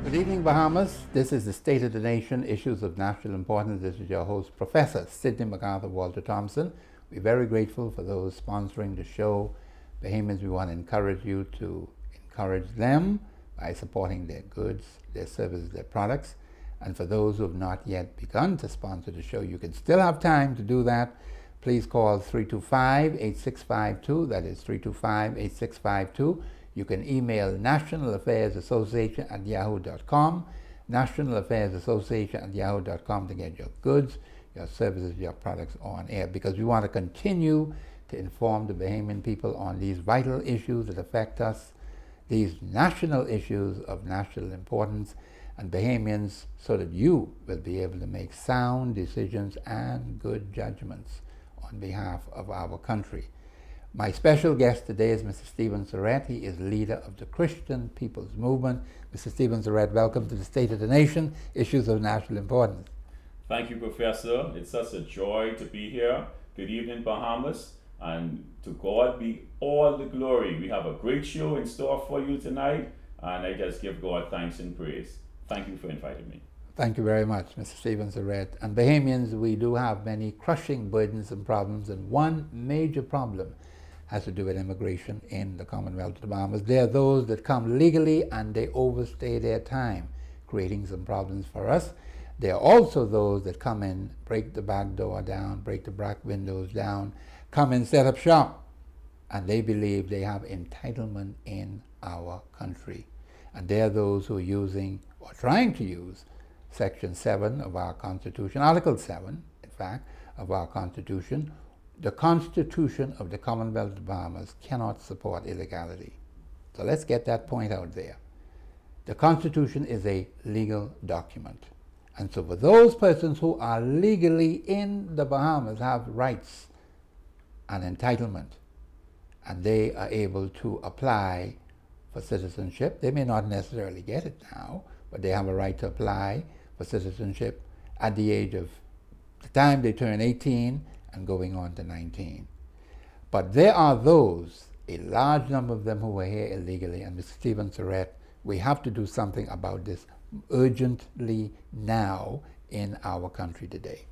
Good evening, Bahamas. This is the State of the Nation, Issues of National Importance. This is your host, Professor Sidney MacArthur Walter Thompson. We're very grateful for those sponsoring the show. Bahamians, we want to encourage you to encourage them by supporting their goods, their services, their products. And for those who have not yet begun to sponsor the show, you can still have time to do that. Please call 325-8652. That is 325-8652. You can email National Affairs Association at yahoo.com, National Affairs Association at yahoo.com to get your goods, your services, your products on air, because we want to continue to inform the Bahamian people on these vital issues that affect us, these national issues of national importance, and Bahamians, so that you will be able to make sound decisions and good judgments on behalf of our country. My special guest today is Mr. Stfphen Serettie. He is leader of the Christian People's Movement. Mr. Stfphen Serettie, welcome to the State of the Nation, Issues of National Importance. Thank you, Professor. It's such a joy to be here. Good evening, Bahamas. And to God be all the glory. We have a great show in store for you tonight, and I just give God thanks and praise. Thank you for inviting me. Thank you very much, Mr. Stfphen Serettie. And Bahamians, we do have many crushing burdens and problems, and one major problem has to do with immigration in the Commonwealth of the Bahamas. There are those that come legally and they overstay their time, creating some problems for us. There are also those that come in, break the back door down, break the back windows down, come and set up shop, and they believe they have entitlement in our country. And there are those who are using, or trying to use, Section 7 of our Constitution, Article 7, in fact, of our Constitution. The Constitution of the Commonwealth of the Bahamas cannot support illegality. So let's get that point out there. The Constitution is a legal document. And so for those persons who are legally in the Bahamas have rights and entitlement, and they are able to apply for citizenship. They may not necessarily get it now, but they have a right to apply for citizenship at the age of the time they turn 18 and going on to 19. But there are those, a large number of them, who are here illegally, and Mr. Stfphen Serettie, we have to do something about this urgently now in our country today.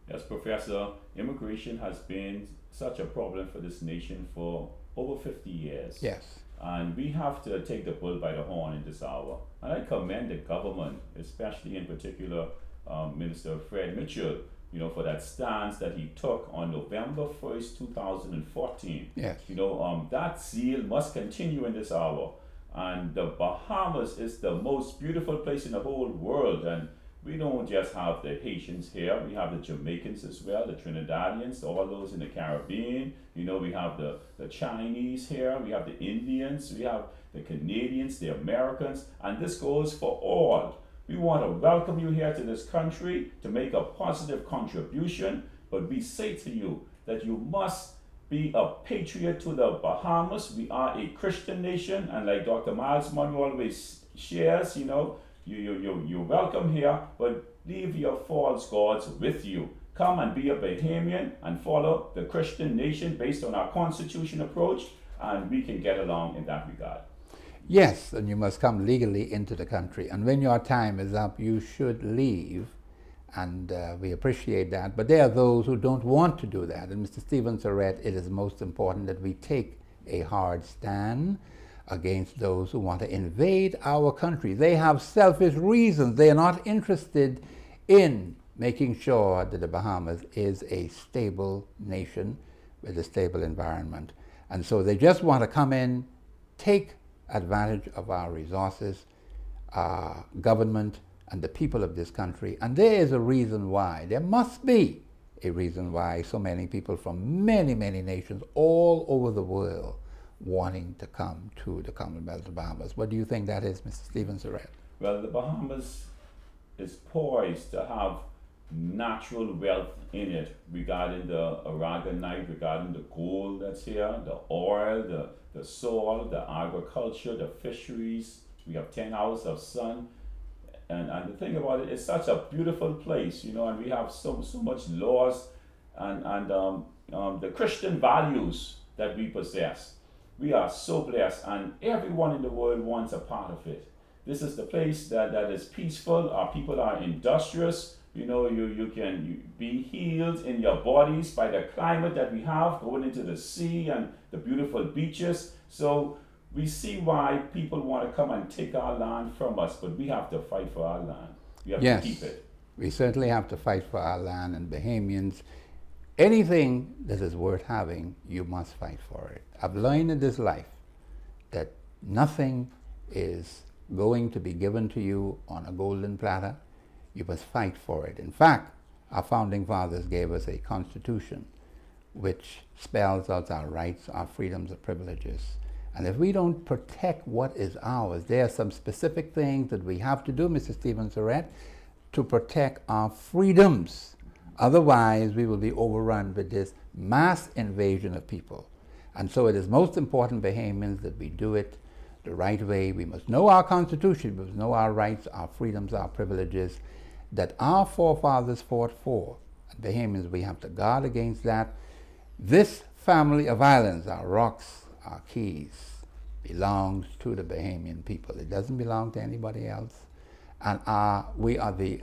Yes, Professor, immigration has been such a problem for this nation for over 50 years. Yes. And we have to take the bull by the horn in this hour. And I commend the government, especially in particular Minister Fred Mitchell, for that stance that he took on November 1st, 2014. Yes. That zeal must continue in this hour. And the Bahamas is the most beautiful place in the whole world. And we don't just have the Haitians here, we have the Jamaicans as well, the Trinidadians, all those in the Caribbean. We have the Chinese here, we have the Indians, we have the Canadians, the Americans, and this goes for all. We want to welcome you here to this country to make a positive contribution, but we say to you that you must be a patriot to the Bahamas. We are a Christian nation, and like Dr. Miles Monroe always shares, you're welcome here, but leave your false gods with you. Come and be a Bahamian and follow the Christian nation based on our Constitution approach, and we can get along in that regard. Yes, and you must come legally into the country. And when your time is up, you should leave, and we appreciate that. But there are those who don't want to do that. And Mr. Stfphen Serettie, it is most important that we take a hard stand against those who want to invade our country. They have selfish reasons. They are not interested in making sure that the Bahamas is a stable nation with a stable environment. And so they just want to come in, take advantage of our resources, our government, and the people of this country. And there is a reason why. There must be a reason why so many people from many, many nations all over the world wanting to come to the Commonwealth of the Bahamas. What do you think that is, Mr. Stfphen Serettie? Well, the Bahamas is poised to have natural wealth in it regarding the aragonite, regarding the gold that's here, the oil, the soil, the agriculture, the fisheries. We have 10 hours of sun. And the thing about it, it's such a beautiful place, and we have so much laws and the Christian values that we possess. We are so blessed, and everyone in the world wants a part of it. This is the place that is peaceful. Our people are industrious. You can be healed in your bodies by the climate that we have, going into the sea and the beautiful beaches. So we see why people want to come and take our land from us, but we have to fight for our land. We have to keep it. We certainly have to fight for our land, and Bahamians, anything that is worth having, you must fight for it. I've learned in this life that nothing is going to be given to you on a golden platter. You must fight for it. In fact, our founding fathers gave us a constitution which spells out our rights, our freedoms, our privileges. And if we don't protect what is ours, there are some specific things that we have to do, Mr. Stfphen Serettie, to protect our freedoms. Otherwise, we will be overrun with this mass invasion of people. And so it is most important, Bahamians, that we do it the right way. We must know our Constitution, we must know our rights, our freedoms, our privileges, that our forefathers fought for. And Bahamians, we have to guard against that. This family of islands, our rocks, our keys, belongs to the Bahamian people. It doesn't belong to anybody else. And we are the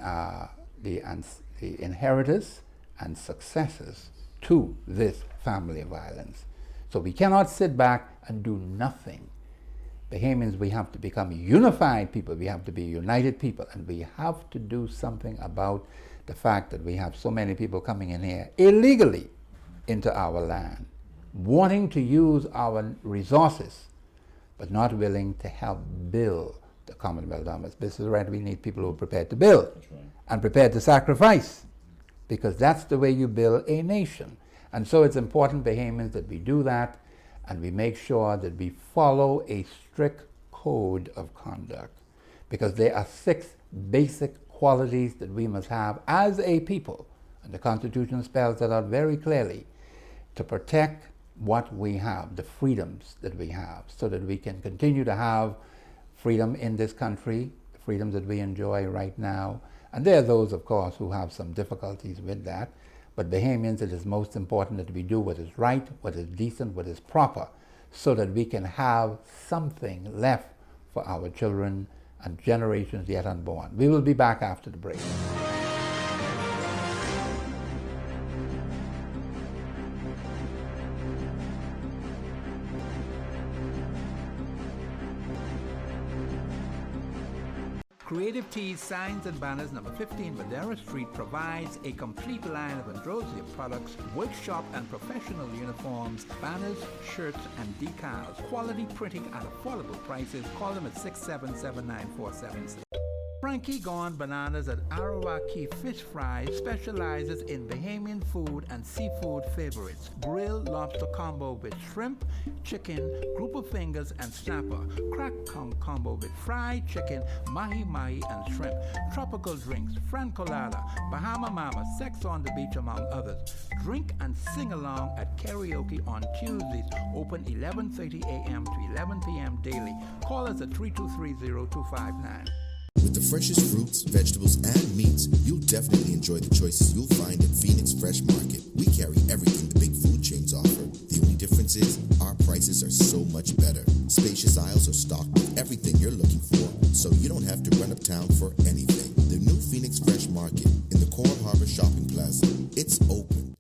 inheritors and successors to this family of islands. So we cannot sit back and do nothing. Bahamians, we have to become unified people. We have to be united people. And we have to do something about the fact that we have so many people coming in here illegally into our land, wanting to use our resources, but not willing to help build the Commonwealth of Bahamas. This is right. We need people who are prepared to build and prepared to sacrifice, because that's the way you build a nation. And so it's important, Bahamians, that we do that, and we make sure that we follow a strict code of conduct, because there are 6 basic qualities that we must have as a people, and the Constitution spells that out very clearly, to protect what we have, the freedoms that we have, so that we can continue to have freedom in this country, the freedoms that we enjoy right now. And there are those, of course, who have some difficulties with that. But Bahamians, it is most important that we do what is right, what is decent, what is proper, so that we can have something left for our children and generations yet unborn. We will be back after the break. Creative Tees Signs and Banners, number 15 Madera Street, provides a complete line of Androsia products, workshop and professional uniforms, banners, shirts, and decals. Quality printing at affordable prices. Call them at 677-9476. Frankie Gone Bananas at Arawaki Fish Fries specializes in Bahamian food and seafood favorites. Grilled lobster combo with shrimp, chicken, grouper fingers, and snapper. Crack conch combo with fried chicken, mahi-mahi, and shrimp. Tropical drinks, francolada, Bahama Mama, Sex on the Beach, among others. Drink and sing along at karaoke on Tuesdays, open 11:30 a.m. to 11 p.m. daily. Call us at 323-0259. With the freshest fruits, vegetables, and meats, you'll definitely enjoy the choices you'll find at Phoenix Fresh Market. We carry everything the big food chains offer. The only difference is our prices are so much better. Spacious aisles are stocked with everything you're looking for, so you don't have to run uptown for anything. The new Phoenix Fresh Market in the Coral Harbor Shopping Plaza. It's open.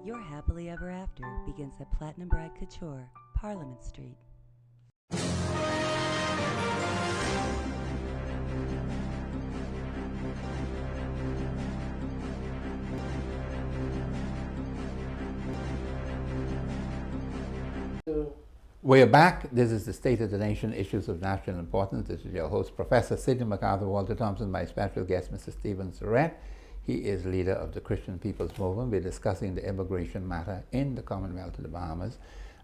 Your happily ever after begins at Platinum Bride Couture, Parliament Street. We're back. This is the State of the Nation, Issues of National Importance. This is your host, Professor Sidney MacArthur Walter Thompson, my special guest, Mr. Stfphen Serettie. He is leader of the Christian People's Movement. We're discussing the immigration matter in the Commonwealth of the Bahamas.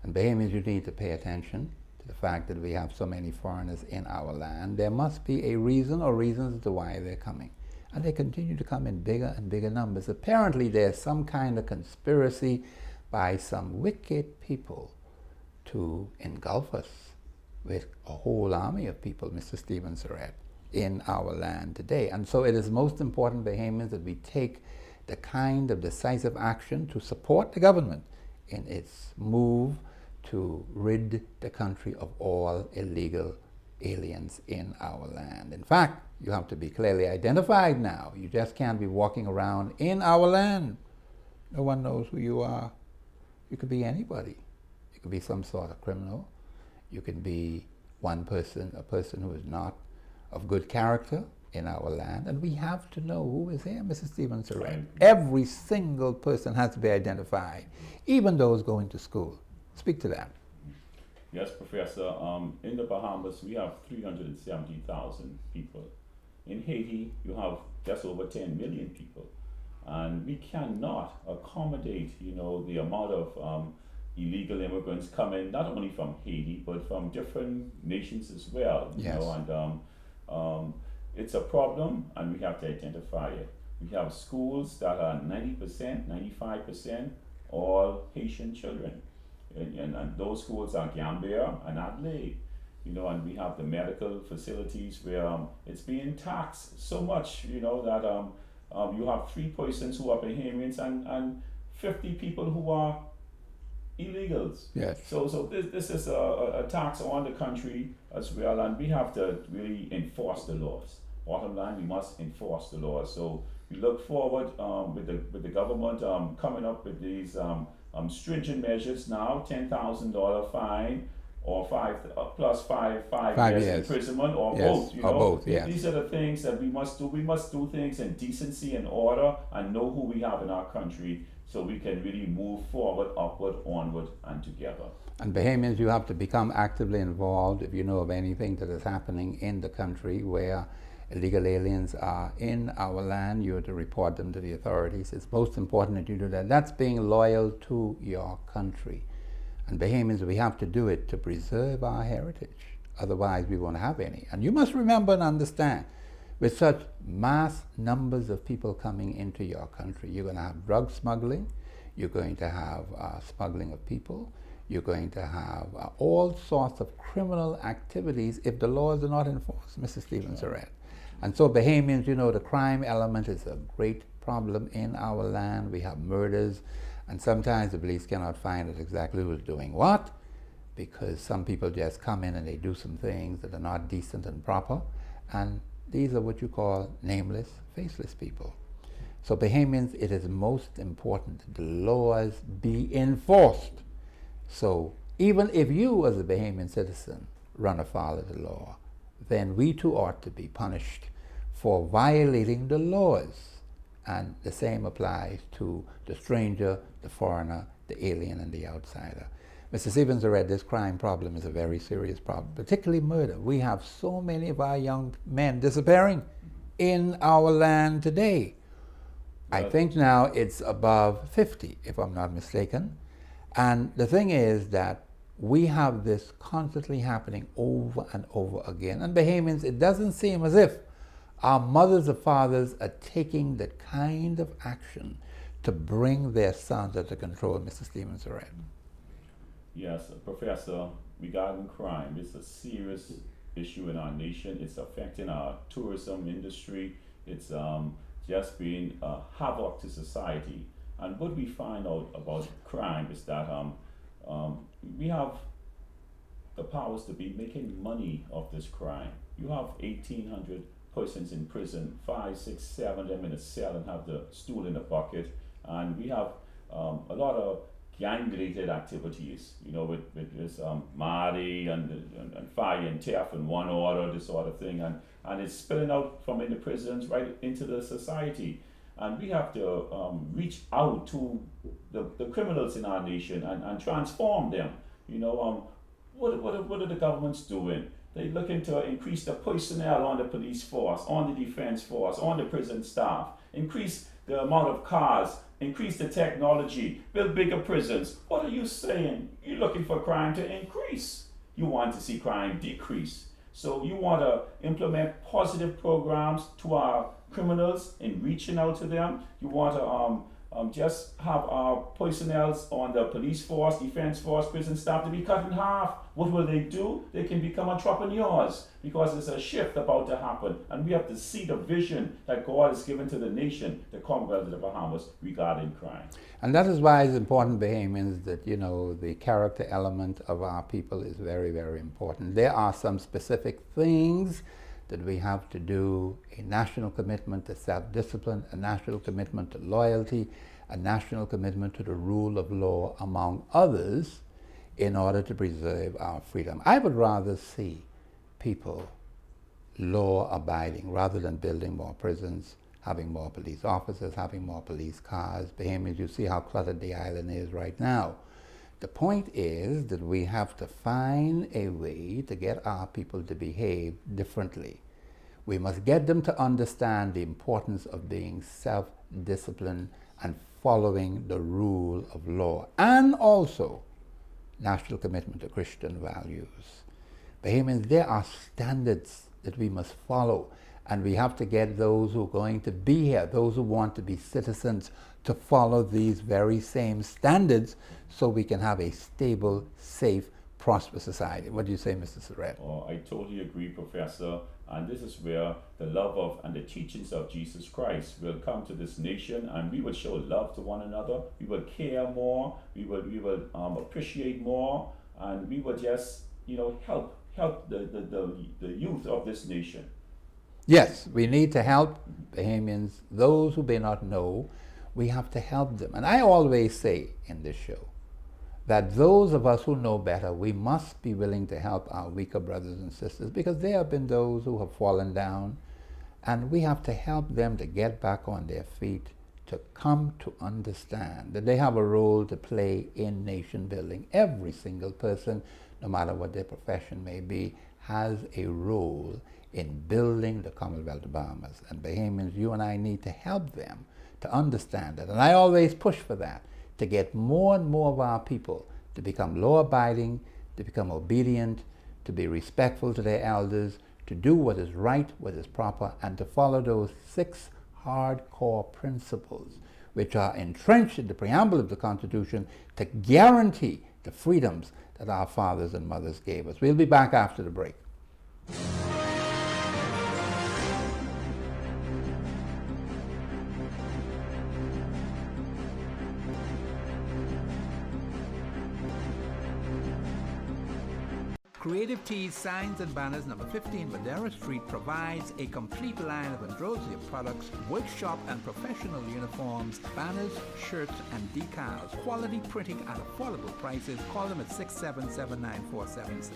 And Bahamians, you need to pay attention to the fact that we have so many foreigners in our land. There must be a reason or reasons as to why they're coming. And they continue to come in bigger and bigger numbers. Apparently, there's some kind of conspiracy by some wicked people to engulf us with a whole army of people, Mr. Stfphen Serettie, in our land today. And so it is most important, Bahamians, that we take the kind of decisive action to support the government in its move to rid the country of all illegal aliens in our land. In fact, you have to be clearly identified now. You just can't be walking around in our land. No one knows who you are. You could be anybody. You could be some sort of criminal. You can be one person, a person who is not of good character in our land. And we have to know who is here, Mrs. Stfphen Serettie. Every single person has to be identified, even those going to school. Speak to that. Yes, Professor. In the Bahamas, we have 370,000 people. In Haiti, you have just over 10 million people. And we cannot accommodate, the amount of illegal immigrants coming, not only from Haiti, but from different nations as well. Yes. And it's a problem, and we have to identify it. We have schools that are 90%, 95% all Haitian children. And those schools are Gambia and Adelaide, and we have the medical facilities where it's being taxed so much, that you have 3 persons who are Bahamians and 50 people who are illegals. Yes. So this is a tax on the country as well, and we have to really enforce the laws. Bottom line, we must enforce the laws. So we look forward with the government coming up with these stringent measures now: $10,000 fine, or five years imprisonment, or yes, both. Or both. Yes. These are the things that we must do. We must do things in decency and order, and know who we have in our country, so we can really move forward, upward, onward, and together. And Bahamians, you have to become actively involved if you know of anything that is happening in the country where illegal aliens are in our land. You have to report them to the authorities. It's most important that you do that. That's being loyal to your country. And Bahamians, we have to do it to preserve our heritage. Otherwise, we won't have any. And you must remember and understand, with such mass numbers of people coming into your country, you're going to have drug smuggling, you're going to have smuggling of people, you're going to have all sorts of criminal activities if the laws are not enforced, Mr. Stfphen Serettie. And so Bahamians, the crime element is a great problem in our land. We have murders, and sometimes the police cannot find out exactly who's doing what, because some people just come in and they do some things that are not decent and proper, and these are what you call nameless, faceless people. So Bahamians, it is most important that the laws be enforced. So even if you as a Bahamian citizen run afoul of the law, then we too ought to be punished for violating the laws. And the same applies to the stranger, the foreigner, the alien, and the outsider. Mr. Stfphen Serettie, this crime problem is a very serious problem, particularly murder. We have so many of our young men disappearing in our land today. I think now it's above 50, if I'm not mistaken. And the thing is that we have this constantly happening over and over again. And Bahamians, it doesn't seem as if our mothers or fathers are taking the kind of action to bring their sons under control, Mr. Stfphen Serettie. Yes, Professor, regarding crime, it's a serious issue in our nation. It's affecting our tourism industry. It's just being a havoc to society. And what we find out about crime is that we have the powers to be making money off this crime. You have 1,800 persons in prison, 5, 6, 7 of them in a cell and have the stool in a bucket. And we have a lot of gang-related activities, with this Mahdi and fire and theft and one order, this sort of thing. And it's spilling out from in the prisons right into the society. And we have to reach out to the criminals in our nation and transform them. What are the governments doing? They're looking to increase the personnel on the police force, on the defense force, on the prison staff, increase the amount of cars, increase the technology, build bigger prisons. What are you saying? You're looking for crime to increase. You want to see crime decrease. So you want to implement positive programs to our criminals in reaching out to them. You want to just have our personnel on the police force, defense force, prison staff to be cut in half. What will they do? They can become entrepreneurs because there's a shift about to happen, and we have to see the vision that God has given to the nation, the Commonwealth of the Bahamas, regarding crime. And that is why it's important, Bahamians, that, you know, the character element of our people is very, very important. There are some specific things that we have to do: a national commitment to self-discipline, a national commitment to loyalty, a national commitment to the rule of law, among others, in order to preserve our freedom. I would rather see people law-abiding rather than building more prisons, having more police officers, having more police cars. Bahamians, you see how cluttered the island is right now. The point is that we have to find a way to get our people to behave differently. We must get them to understand the importance of being self-disciplined and following the rule of law, and also national commitment to Christian values. Bahamians, there are standards that we must follow, and we have to get those who are going to be here, those who want to be citizens, to follow these very same standards so we can have a stable, safe, prosperous society. What do you say, Mr. Serettie? Oh, I totally agree, Professor. And this is where the love of and the teachings of Jesus Christ will come to this nation, and we will show love to one another. We will care more. We will appreciate more, and we will just, you know, help the youth of this nation. Yes, we need to help Bahamians, those who may not know. We have to help them. And I always say in this show that those of us who know better, we must be willing to help our weaker brothers and sisters, because there have been those who have fallen down, and we have to help them to get back on their feet, to come to understand that they have a role to play in nation building. Every single person, no matter what their profession may be, has a role in building the Commonwealth of the Bahamas. And Bahamians, you and I need to help them to understand that. And I always push for that, to get more and more of our people to become law-abiding, to become obedient, to be respectful to their elders, to do what is right, what is proper, and to follow those 6 hardcore principles which are entrenched in the preamble of the Constitution to guarantee the freedoms that our fathers and mothers gave us. We'll be back after the break. Creative Tees Signs and Banners, number 15 Madera Street, provides a complete line of Androsia products, workshop and professional uniforms, banners, shirts, and decals. Quality printing at affordable prices. Call them at 677-9476.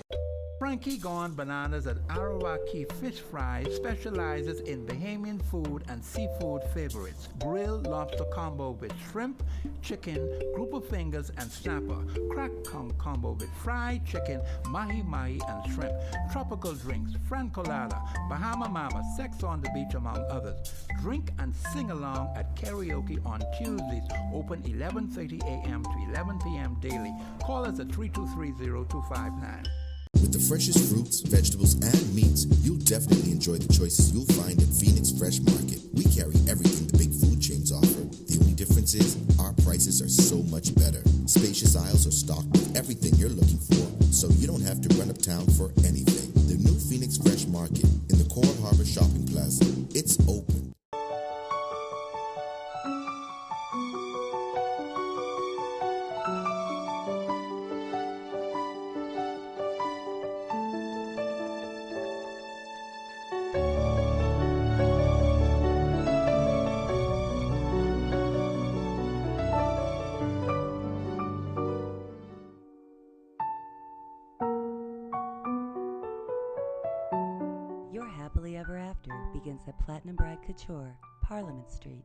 Frankie Gone Bananas at Arawaki Fish Fry specializes in Bahamian food and seafood favorites. Grilled lobster combo with shrimp, chicken, grouper fingers, and snapper. Crack combo with fried chicken, mahi-mahi, and shrimp. Tropical drinks, francolada, Bahama Mama, Sex on the Beach, among others. Drink and sing along at karaoke on Tuesdays. Open 11:30 a.m. to 11 p.m. daily. Call us at 323-0259. With the freshest fruits, vegetables, and meats, you'll definitely enjoy the choices you'll find at Phoenix Fresh Market. We carry everything the big food chains offer. The only difference is our prices are so much better. Spacious aisles are stocked with everything you're looking for, so you don't have to run uptown for anything. The new Phoenix Fresh Market in the Coral Harbor Shopping Plaza. It's open. Your happily ever after begins at Platinum Bride Couture, Parliament Street.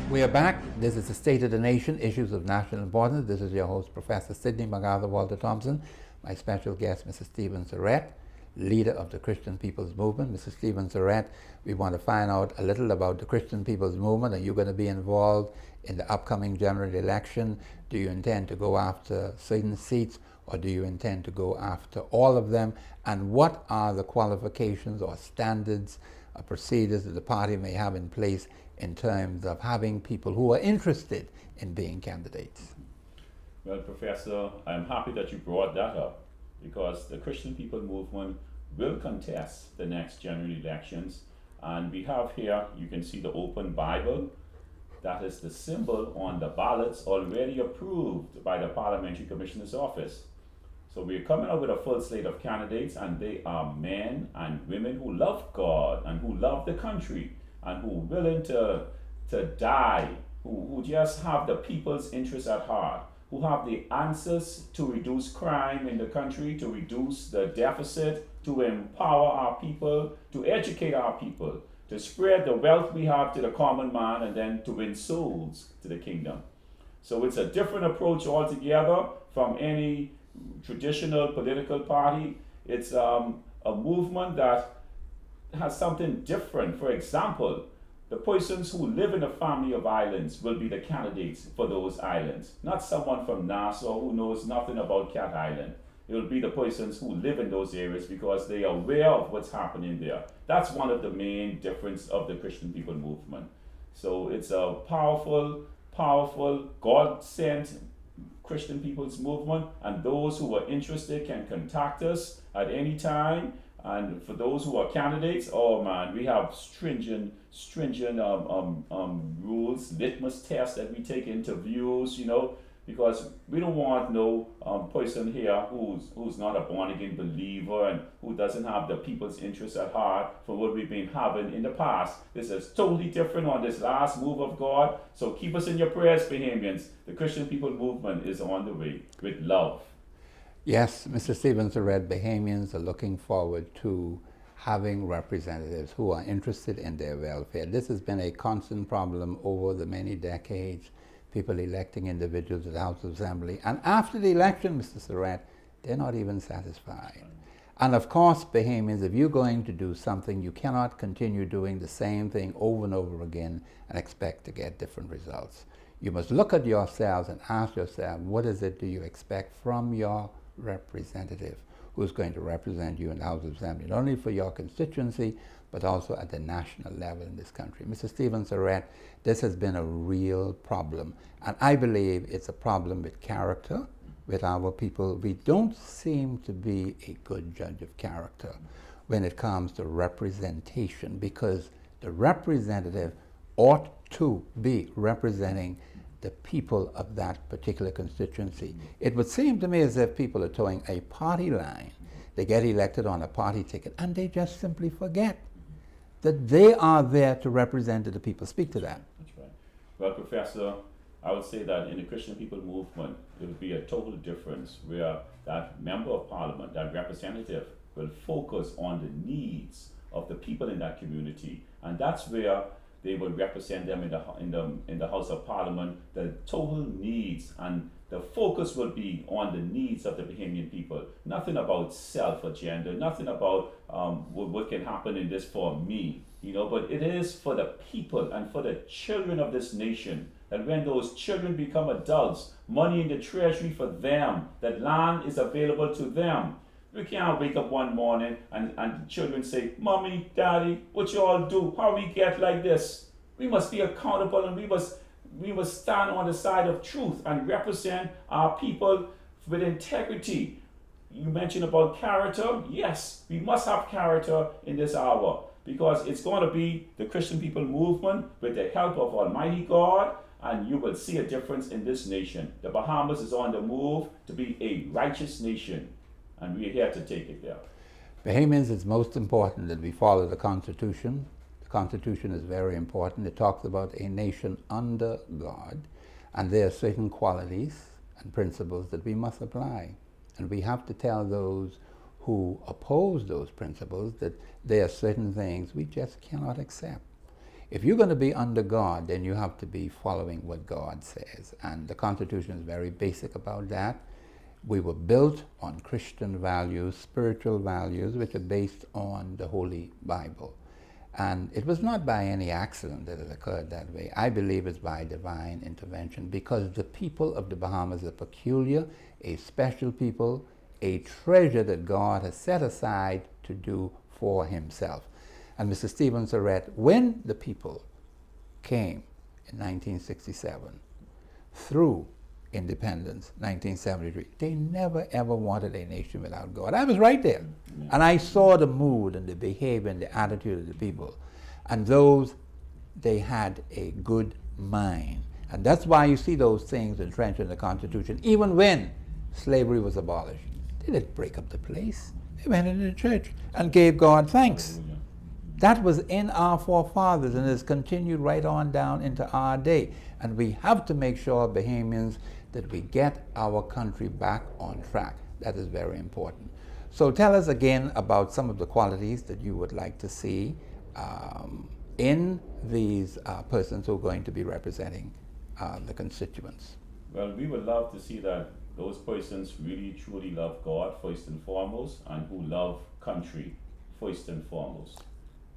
We are back. This is the State of the Nation, Issues of National Importance. This is your host, Professor Sidney MacArthur Walter Thompson. My special guest, Mr. Stfphen Serettie. leader of the Christian People's Movement. Mr. Stfphen Serettie, we want to find out a little about the Christian People's Movement. Are you going to be involved in the upcoming general election? Do you intend to go after certain seats, or do you intend to go after all of them? And what are the qualifications or standards or procedures that the party may have in place in terms of having people who are interested in being candidates? Well, Professor, I'm happy that you brought that up, because the Christian People Movement will contest the next general elections. And we have here, you can see the open Bible. That is the symbol on the ballots already approved by the Parliamentary Commissioner's Office. So we're coming up with a full slate of candidates, and they are men and women who love God and who love the country and who are willing to die, who just have the people's interests at heart, who have the answers to reduce crime in the country, to reduce the deficit, to empower our people, to educate our people, to spread the wealth we have to the common man, and then to win souls to the kingdom. So it's a different approach altogether from any traditional political party. It's a movement that has something different. For example, the persons who live in a family of islands will be the candidates for those islands, not someone from Nassau who knows nothing about Cat Island. It will be the persons who live in those areas because they are aware of what's happening there. That's one of the main difference of the Christian People Movement. So it's a powerful, God-sent Christian People's Movement, and those who are interested can contact us at any time. And for those who are candidates, oh man, we have stringent rules, litmus tests that we take interviews, because we don't want no person here who's not a born-again believer and who doesn't have the people's interests at heart for what we've been having in the past. This is totally different on this last move of God. So keep us in your prayers, Bahamians. The Christian People Movement is on the way with love. Yes, Mr. Stfphen Serettie, Bahamians are looking forward to having representatives who are interested in their welfare. This has been a constant problem over the many decades, people electing individuals to the House of Assembly. And after the election, Mr. Serettie, they're not even satisfied. And of course, Bahamians, if you're going to do something, you cannot continue doing the same thing over and over again and expect to get different results. You must look at yourselves and ask yourself, what is it do you expect from your representative who's going to represent you in the House of Assembly, not only for your constituency, but also at the national level in this country. Mr. Stfphen Serettie, this has been a real problem, and I believe it's a problem with character, with our people. We don't seem to be a good judge of character when it comes to representation, because the representative ought to be representing the people of that particular constituency. It would seem to me as if people are towing a party line. They get elected on a party ticket and they just simply forget that they are there to represent the people. Speak to that. That's right. Well, Professor, I would say that in the Christian People Movement, it would be a total difference where that member of parliament, that representative, will focus on the needs of the people in that community. And that's where they will represent them in the House of Parliament, the total needs, and the focus will be on the needs of the Bahamian people. Nothing about self-agenda, nothing about what can happen in this for me, but it is for the people and for the children of this nation, that when those children become adults, money in the treasury for them, that land is available to them. We can't wake up one morning and the children say, Mommy, Daddy, what you all do? How we get like this? We must be accountable, and we must stand on the side of truth and represent our people with integrity. You mentioned about character. Yes, we must have character in this hour, because it's going to be the Christian People Movement with the help of Almighty God, and you will see a difference in this nation. The Bahamas is on the move to be a righteous nation, and we're here to take it there. Bahamians, it's most important that we follow the Constitution. The Constitution is very important. It talks about a nation under God, and there are certain qualities and principles that we must apply. And we have to tell those who oppose those principles that there are certain things we just cannot accept. If you're going to be under God, then you have to be following what God says. And the Constitution is very basic about that. We were built on Christian values, spiritual values, which are based on the Holy Bible. And it was not by any accident that it occurred that way. I believe it's by divine intervention, because the people of the Bahamas are peculiar, a special people, a treasure that God has set aside to do for himself. And Mr. Stephen Serettie, when the people came in 1967 through independence, 1973, they never ever wanted a nation without God. I was right there. And I saw the mood and the behavior and the attitude of the people. And those, they had a good mind. And that's why you see those things entrenched in the Constitution. Even when slavery was abolished, they didn't break up the place. They went into the church and gave God thanks. Hallelujah. That was in our forefathers, and has continued right on down into our day. And we have to make sure, Bahamians, that we get our country back on track. That is very important. So tell us again about some of the qualities that you would like to see in these persons who are going to be representing the constituents. Well, we would love to see that those persons really truly love God first and foremost, and who love country first and foremost.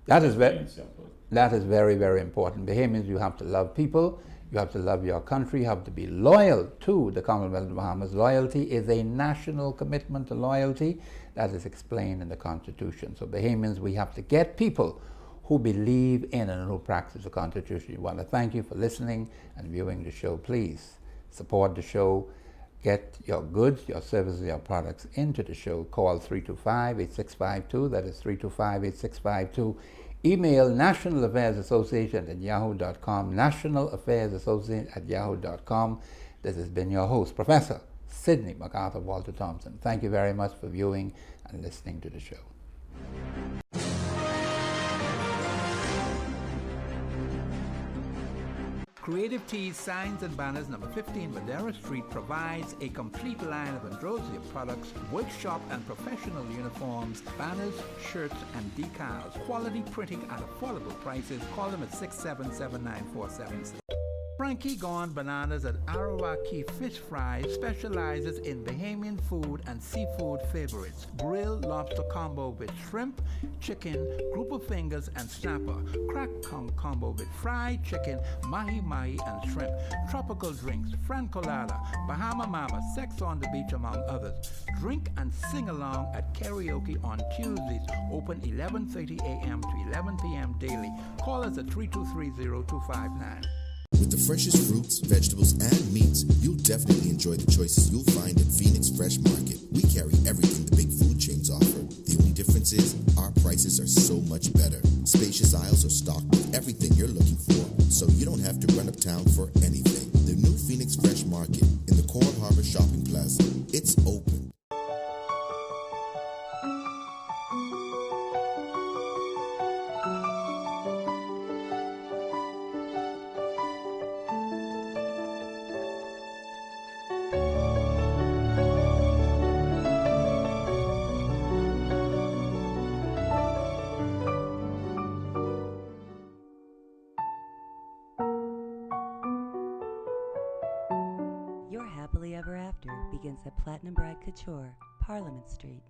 That is Plain very and simple. That is very, very important. Bahamians, you have to love people, you have to love your country, you have to be loyal to the Commonwealth of the Bahamas. Loyalty is a national commitment to loyalty that is explained in the Constitution. So Bahamians, we have to get people who believe in and who practice the Constitution. We want to thank you for listening and viewing the show. Please support the show. Get your goods, your services, your products into the show. Call 325-8652. That is 325-8652. Email National Affairs Association at yahoo.com. National Affairs Association at yahoo.com. This has been your host, Professor Sidney MacArthur Walter Thompson. Thank you very much for viewing and listening to the show. Creative Tees Signs and Banners, number 15 Madeira Street, provides a complete line of Androsia products, workshop and professional uniforms, banners, shirts, and decals. Quality printing at affordable prices. Call them at 677-9476. Frankie Gone Bananas at Arawaki Fish Fry specializes in Bahamian food and seafood favorites. Grilled lobster combo with shrimp, chicken, grouper fingers, and snapper. Crack combo with fried chicken, mahi-mahi, and shrimp. Tropical drinks, francolada, Bahama Mama, Sex on the Beach, among others. Drink and sing along at karaoke on Tuesdays. Open 11:30 a.m. to 11 p.m. daily. Call us at 323-0259. With the freshest fruits, vegetables, and meats, you'll definitely enjoy the choices you'll find at Phoenix Fresh Market. We carry everything the big food chains offer. The only difference is our prices are so much better. Spacious aisles are stocked with everything you're looking for, so you don't have to run uptown for anything. The new Phoenix Fresh Market in the Coral Harbor Shopping Plaza. It's open. Your happily ever after begins at Platinum Bride Couture, Parliament Street.